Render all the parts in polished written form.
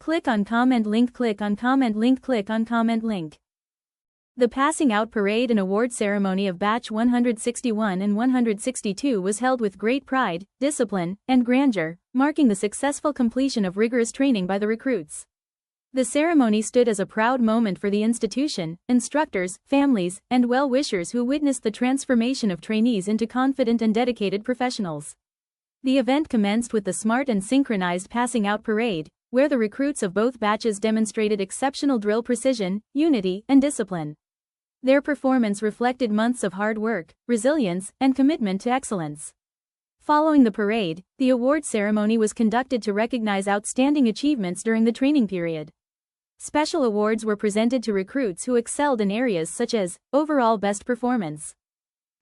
Click on comment link, click on comment link, click on comment link. The passing out parade and award ceremony of Batch 161 and 162 was held with great pride, discipline, and grandeur, marking the successful completion of rigorous training by the recruits. The ceremony stood as a proud moment for the institution, instructors, families, and well-wishers who witnessed the transformation of trainees into confident and dedicated professionals. The event commenced with the smart and synchronized passing out parade, where the recruits of both batches demonstrated exceptional drill precision, unity, and discipline. Their performance reflected months of hard work, resilience, and commitment to excellence. Following the parade, the award ceremony was conducted to recognize outstanding achievements during the training period. Special awards were presented to recruits who excelled in areas such as overall best performance,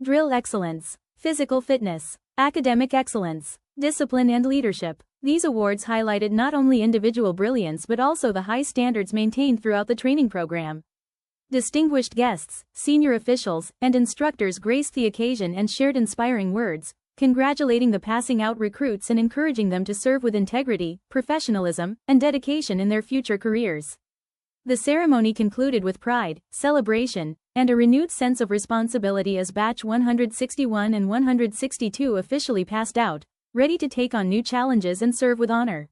drill excellence, physical fitness, academic excellence, discipline, and leadership. These awards highlighted not only individual brilliance but also the high standards maintained throughout the training program. Distinguished guests, senior officials, and instructors graced the occasion and shared inspiring words, congratulating the passing out recruits and encouraging them to serve with integrity, professionalism, and dedication in their future careers. The ceremony concluded with pride, celebration, and a renewed sense of responsibility as Batch 161 and 162 officially passed out, ready to take on new challenges and serve with honor.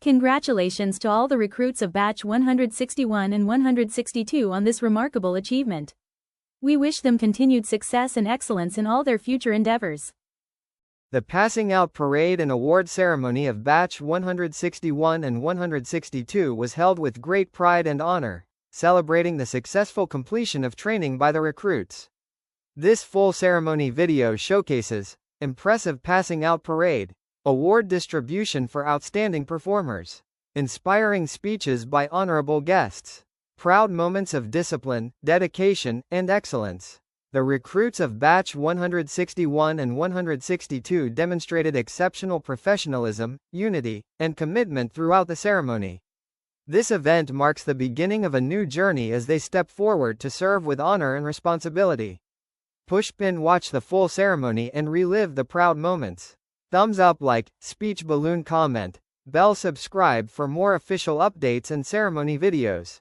Congratulations to all the recruits of Batch 161 and 162 on this remarkable achievement. We wish them continued success and excellence in all their future endeavors. The passing out parade and award ceremony of Batch 161 and 162 was held with great pride and honor, celebrating the successful completion of training by the recruits. This full ceremony video showcases impressive passing out parade, award distribution for outstanding performers, inspiring speeches by honorable guests, proud moments of discipline, dedication, and excellence. The recruits of Batch 161 and 162 demonstrated exceptional professionalism, unity, and commitment throughout the ceremony. This event marks the beginning of a new journey as they step forward to serve with honor and responsibility. Pushpin watch the full ceremony and relive the proud moments. Thumbs up, like, speech balloon, comment, bell, subscribe for more official updates and ceremony videos.